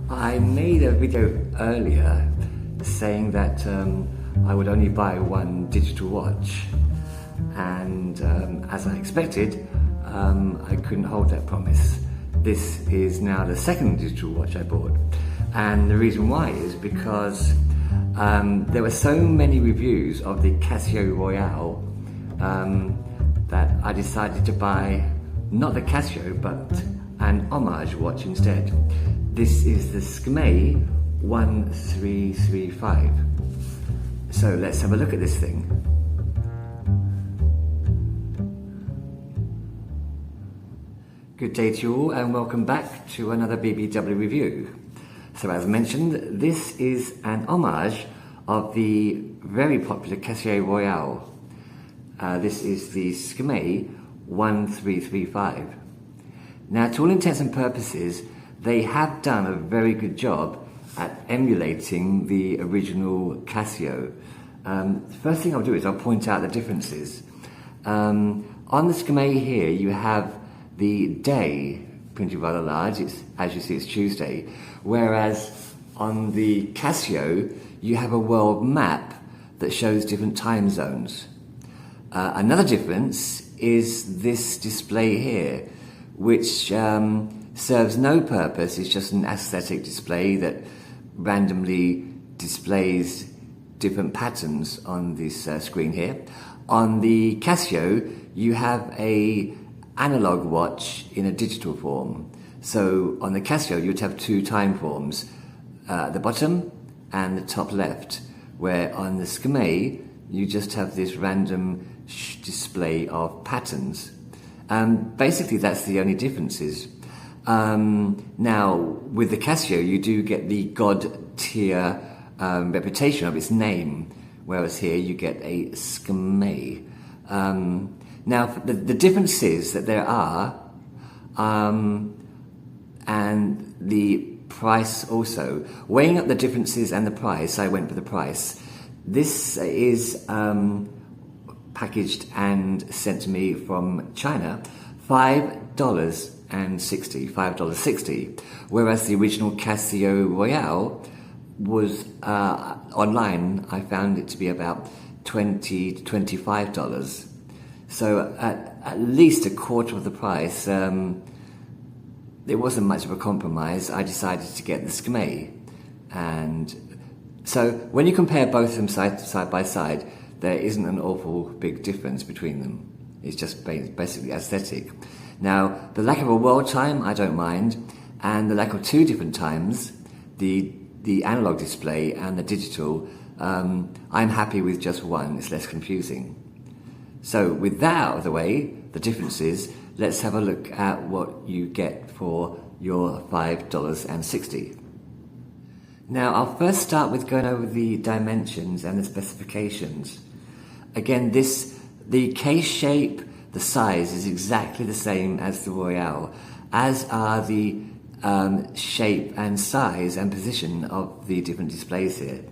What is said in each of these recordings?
I made a video earlier saying that I would only buy one digital watch, and as I expected, I couldn't hold that promise. This is now the second digital watch I bought, and the reason why is because there were so many reviews of the Casio Royale that I decided to buy not the Casio but an homage watch instead. This is the Skmei 1335. So let's have a look at this thing. Good day to you all and welcome back to another BBW review. So as mentioned, this is an homage of the very popular Casio Royale. This is the Skmei 1335. Now, to all intents and purposes, they have done a very good job at emulating the original Casio. The first thing I'll do is I'll point out the differences. On the Skmei here, you have the day printed rather large. As you see, it's Tuesday. Whereas on the Casio, you have a world map that shows different time zones. Another difference is this display here, which serves no purpose. It's just an aesthetic display that randomly displays different patterns on this screen here. On the Casio, you have a analog watch in a digital form. So on the Casio, you'd have two time forms, the bottom and the top left, where on the Skmei, you just have this random display of patterns. Basically, that's the only differences. Now, with the Casio, you do get the God tier reputation of its name, whereas here you get a Skmei. Now, the differences that there are, and the price also. Weighing up the differences and the price, I went for the price. This is packaged and sent to me from China, $5.60, whereas the original Casio Royale was online. I found it to be about $20 to $25. So at least a quarter of the price. There wasn't much of a compromise. I decided to get the Skmei, and so when you compare both of them side by side, there isn't an awful big difference between them. It's just basically aesthetic. Now, the lack of a world time, I don't mind, and the lack of two different times, the analog display and the digital, I'm happy with just one. It's less confusing. So with that out of the way, the differences, let's have a look at what you get for your $5.60. Now, I'll first start with going over the dimensions and the specifications. Again, the case shape, the size is exactly the same as the Royale, as are the shape and size and position of the different displays here.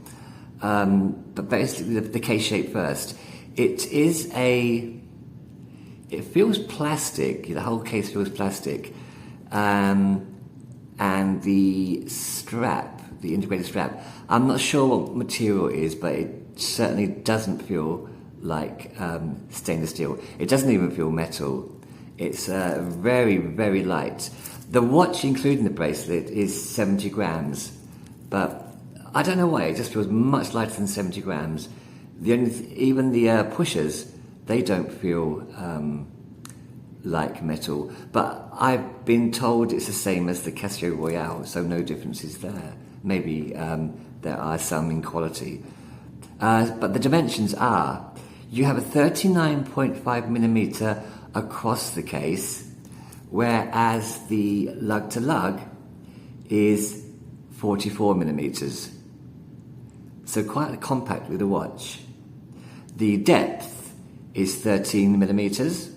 But basically, the case shape first. It feels plastic. The whole case feels plastic, and the strap, the integrated strap, I'm not sure what material it is, but it certainly doesn't feel like stainless steel. It doesn't even feel metal. It's very, very light. The watch, including the bracelet, is 70 grams, but I don't know why, it just feels much lighter than 70 grams. Even the pushers, they don't feel like metal, but I've been told it's the same as the Casio Royale, so no differences there. Maybe there are some in quality. But the dimensions are, you have a 39.5 millimeter across the case, whereas the lug to lug is 44 millimeters. So quite compact with a watch. The depth is 13 millimeters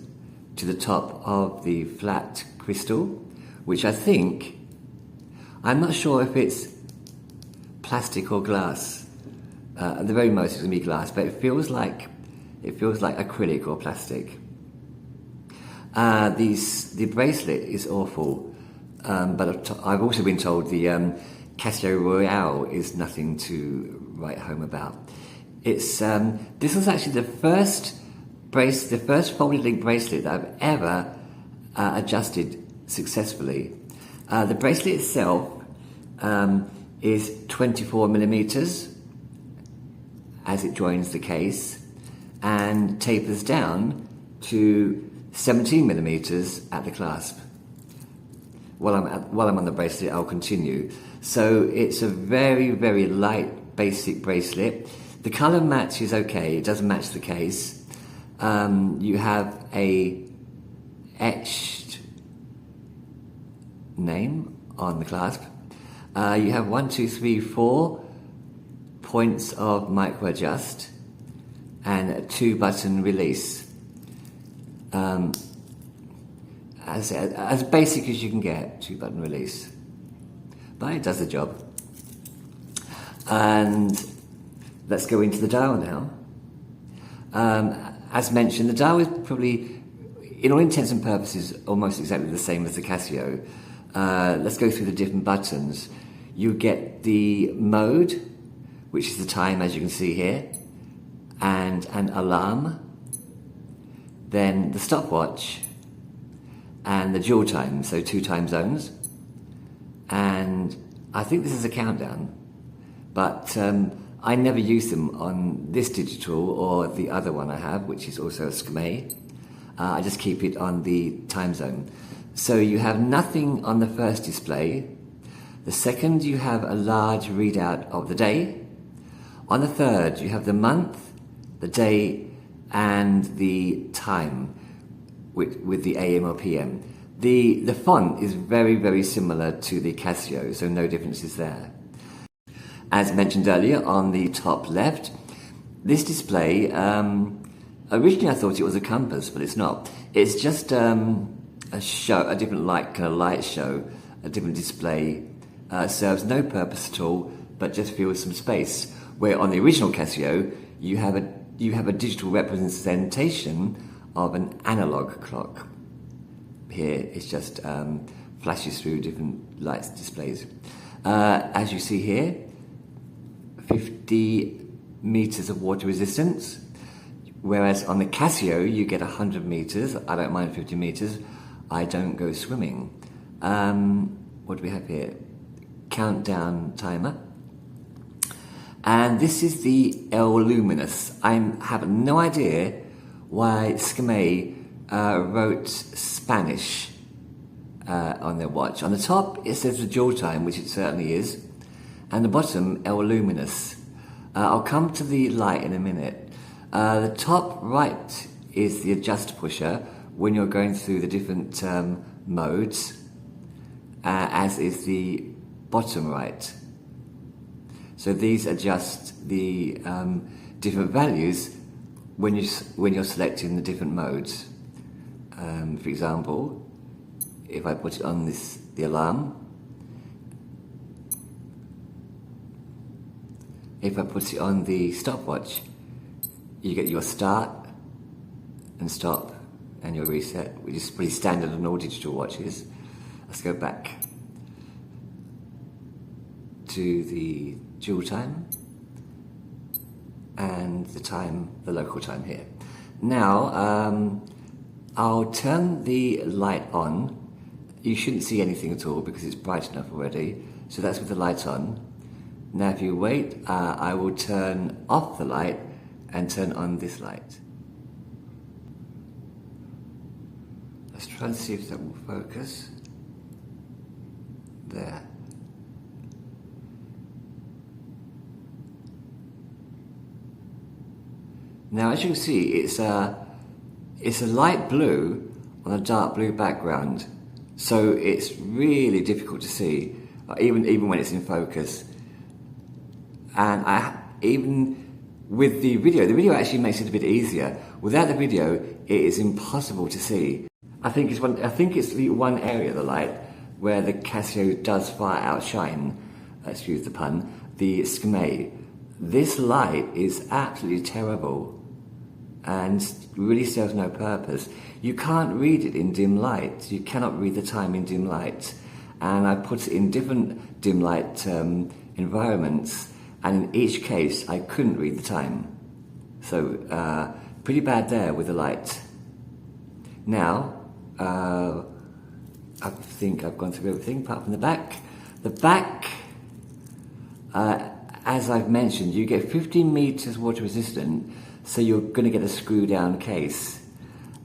to the top of the flat crystal, which I'm not sure if it's plastic or glass. At the very most it's going to be glass, but it feels like acrylic or plastic. The bracelet is awful, but I've also been told the Casio Royale is nothing to write home about. It's this was actually the first folded link bracelet that I've ever adjusted successfully. The bracelet itself is 24 millimeters as it joins the case and tapers down to 17 millimeters at the clasp. While I'm on the bracelet, I'll continue. So it's a very, very light, basic bracelet. The color match is okay. It doesn't match the case. You have a etched name on the clasp. You have 1, 2, 3, 4 points of micro adjust and a 2-button release. As basic as you can get, 2-button release. But it does the job. And let's go into the dial now. As mentioned, the dial is probably, in all intents and purposes, almost exactly the same as the Casio. Let's go through the different buttons. You get the mode, which is the time, as you can see here, and an alarm, then the stopwatch, and the dual time, so 2 time zones. And I think this is a countdown, but I never use them on this digital or the other one I have, which is also a Skmei. I just keep it on the time zone. So you have nothing on the first display. The second, you have a large readout of the day. On the third, you have the month, the day, and the time with the AM or PM. The font is very, very similar to the Casio, so no differences there. As mentioned earlier, on the top left, this display, originally I thought it was a compass, but it's not. It's just a different light show, a different display. Serves no purpose at all, but just fills some space. Where on the original Casio, you have a digital representation of an analog clock. Here, it's just flashes through different lights displays. As you see here, 50 meters of water resistance, whereas on the Casio you get 100 meters. I don't mind 50 meters. I don't go swimming. What do we have here? Countdown timer. And this is the L Luminous. I have no idea why Skmei wrote Spanish on their watch. On the top it says the dual time, which it certainly is, and the bottom El Luminous. I'll come to the light in a minute. The top right is the adjust pusher when you're going through the different modes, as is the bottom right. So these adjust the different values when you're selecting the different modes. For example, if I put it on the alarm, if I put it on the stopwatch, you get your start and stop and your reset, which is pretty standard on all digital watches. Let's go back to the dual time and the local time here. Now, I'll turn the light on. You shouldn't see anything at all because it's bright enough already. So that's with the light on. Now if you wait, I will turn off the light and turn on this light. Let's try and see if that will focus. There. Now as you can see, it's a light blue on a dark blue background, so it's really difficult to see, even when it's in focus. And even with the video actually makes it a bit easier. Without the video, it is impossible to see. I think it's the one area of the light where the Casio does far outshine, excuse the pun, the Skmei. This light is absolutely terrible and really serves no purpose. You can't read it in dim light. You cannot read the time in dim light. and I put it in different dim light environments, and in each case I couldn't read the time. So pretty bad there with the light. Now, I think I've gone through everything apart from the back. The back, as I've mentioned, you get 15 meters water resistant, so you're going to get a screw down case.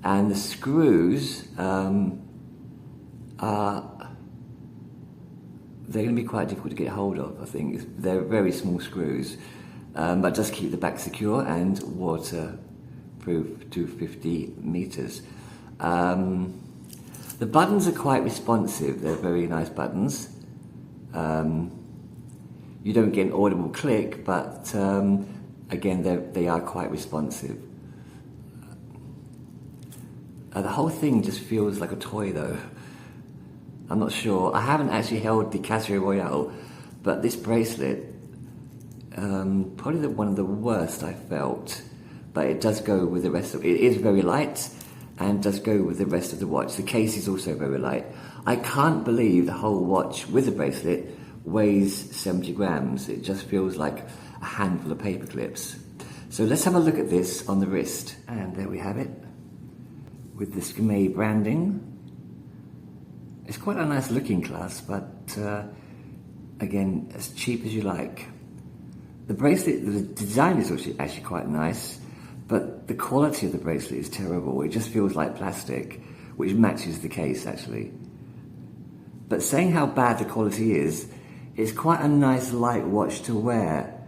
And the screws they're going to be quite difficult to get hold of, I think. They're very small screws, but just keep the back secure and waterproof to 50 meters. The buttons are quite responsive. They're very nice buttons. You don't get an audible click, but again, they are quite responsive. The whole thing just feels like a toy, though. I'm not sure. I haven't actually held the Casio Royale, but this bracelet, probably one of the worst I felt. But it does go with the rest of it. It is very light and does go with the rest of the watch. The case is also very light. I can't believe the whole watch with the bracelet weighs 70 grams. It just feels like a handful of paper clips. So let's have a look at this on the wrist. And there we have it, with the Skmei branding. It's quite a nice looking clasp, but again, as cheap as you like. The bracelet, the design is actually quite nice, but the quality of the bracelet is terrible. It just feels like plastic, which matches the case actually. But saying how bad the quality is, it's quite a nice light watch to wear.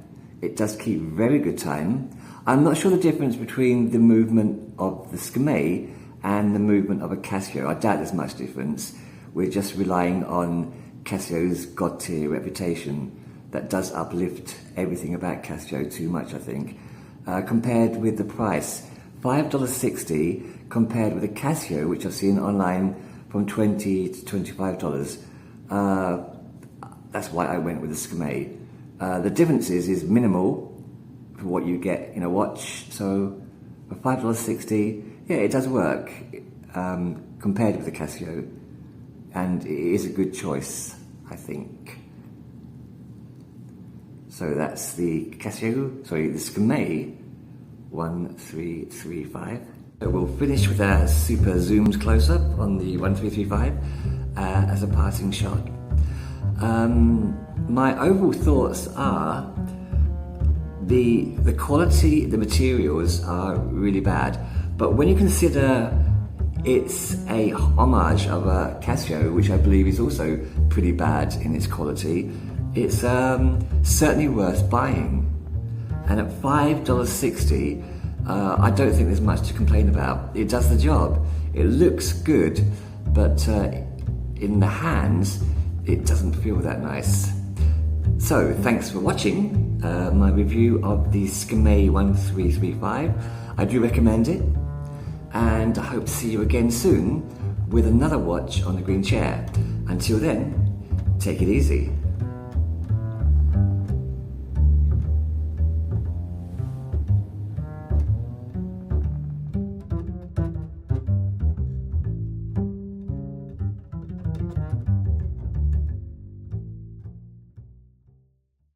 It does keep very good time. I'm not sure the difference between the movement of the Skmei and the movement of a Casio. I doubt there's much difference. We're just relying on Casio's god-tier reputation that does uplift everything about Casio too much, I think. Compared with the price, $5.60 compared with a Casio, which I've seen online from $20 to $25. That's why I went with the Skmei. The difference is minimal for what you get in a watch. So for $5.60, yeah, it does work compared with the Casio, and it is a good choice, I think. So that's the the Skmei 1335. So we'll finish with a super zoomed close-up on the 1335 as a parting shot. My overall thoughts are the quality, the materials are really bad, but when you consider it's a homage of a Casio, which I believe is also pretty bad in its quality, it's certainly worth buying. And at $5.60, I don't think there's much to complain about. It does the job. It looks good, but in the hands, it doesn't feel that nice. So, thanks for watching my review of the Skmei 1335. I do recommend it, and I hope to see you again soon with another watch on the green chair. Until then, take it easy.